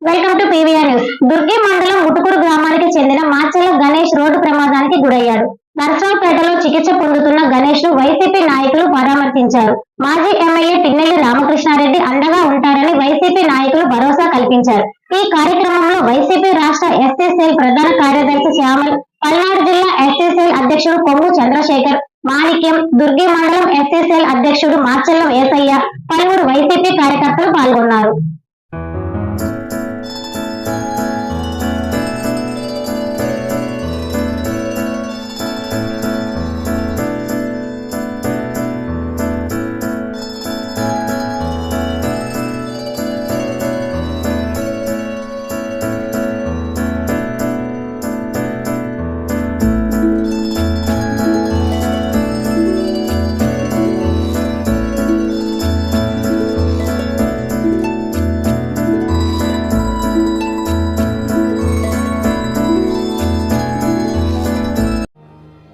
Welcome to PVR news. Durgi మండలం ముటుకుడు గ్రామానికి చెందిన మాచెల్ల గణేష్ రోడ్డు ప్రమాదానికి గురయ్యాడు. నర్సరావుపేటలో చికిత్స పొందుతున్న గణేష్ ను వైసీపీ నాయకులు పరామర్శించారు. మాజీ ఎమ్మెల్యే టిన్నెల్లి రామకృష్ణారెడ్డి అండగా ఉంటారని వైసీపీ నాయకులు భరోసా కల్పించారు. ఈ కార్యక్రమంలో వైసీపీ రాష్ట్ర ఎస్సీసీఎల్ ప్రధాన కార్యదర్శి శ్యామల్, పల్నాడు జిల్లా ఎస్సీసీఎల్ అధ్యక్షుడు కొమ్ము చంద్రశేఖర్, మాణిక్యం, దుర్గి మండలం ఎస్సీసీఎల్ అధ్యక్షుడు మాచెల్ల ఏసయ్య, పలువురు వైసీపీ కార్యకర్తలు పాల్గొన్నారు.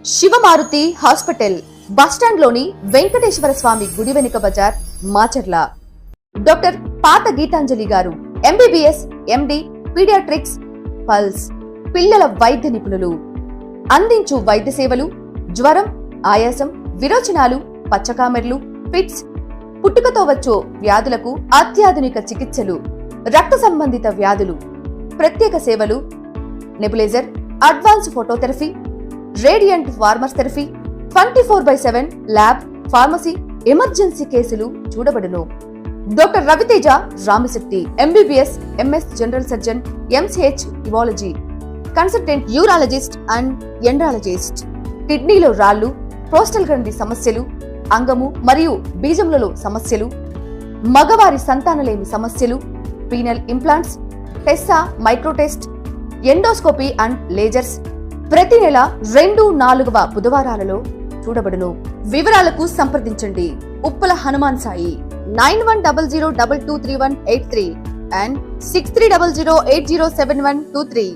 శివమారుతి హాస్పిటల్ బస్టాండ్లోని వెంకటేశ్వర స్వామి గుడి వెనుక బజార్, మాచర్ల. డాక్టర్ పాత గీతాంజలి గారు ఎంబీబీఎస్, ఎండి, పీడియాట్రిక్స్, పల్స్, పిల్లల వైద్య నిపుణులు. అందించు వైద్య సేవలు జ్వరం, ఆయాసం, విరోచనాలు, పచ్చకామెర్లు, ఫిట్స్, పుట్టుకతో వచ్చే వ్యాధులకు అత్యాధునిక చికిత్సలు, రక్త సంబంధిత వ్యాధులు, ప్రత్యేక సేవలు, నెబులైజర్, అడ్వాన్స్ ఫోటోథెరపీ, రేడియంట్ ఫార్మస్ థెరపీ, 24/7 ల్యాబ్, ఫార్మసీ, ఎమర్జెన్సీ కేసులు చూడబడును. Doctor Raviteja Ramisetti MBBS, MS general surgeon, MCH urology, consultant urologist and andrologist. కిడ్నీలో రాళ్లు, ప్రోస్టల్ గ్రంథి సమస్యలు, అంగము మరియు బీజములలో సమస్యలు, మగవారి సంతానలేమి సమస్యలు, penal implants, Tessa, మైక్రోటెస్ట్, endoscopy and lasers ప్రతి నెల 2, 4వ బుధవారాలలో చూడబడును. వివరాలకు సంప్రదించండి ఉప్పల హనుమాన్ సాయి 9100223183 అండ్ 6300807123.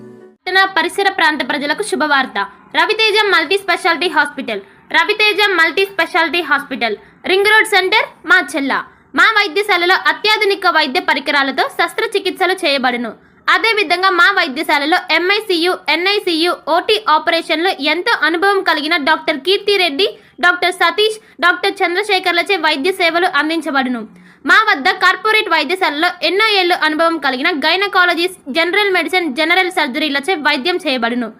పరిసర ప్రాంత ప్రజలకు శుభవార్త. Raviteja multi speciality hospital. Raviteja multi speciality hospital, ring road centre, Macherla. మా వైద్యశాలలో అత్యాధునిక వైద్య పరికరాలతో శస్త్రచికిత్సలు చేయబడును. అదేవిధంగా మా వైద్యశాలలో ఎంఐసియు, ఎన్ఐసియు, ఓటీ ఆపరేషన్లు ఎంతో అనుభవం కలిగిన doctor Keerthi Reddy, doctor Satish, doctor చంద్రశేఖర్లచే వైద్య సేవలు అందించబడును. మా వద్ద కార్పొరేట్ వైద్యశాలలో ఎన్నో ఏళ్లు అనుభవం కలిగిన గైనకాలజిస్ట్, జనరల్ మెడిసిన్, జనరల్ సర్జరీలచే వైద్యం చేయబడును.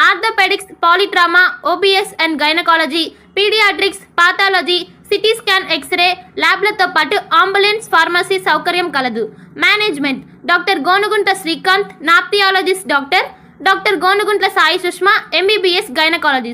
Orthopaedics, polytrauma, OBS and gynaecology, paediatrics, pathology, CT scan, x ray ల్యాబ్లతో పాటు అంబులెన్స్, ఫార్మసీ సౌకర్యం కలదు. Management doctor Gonugunta Srikanth, nephrologist doctor Gonugunta Sai Sushma, MBBS gynaecologist.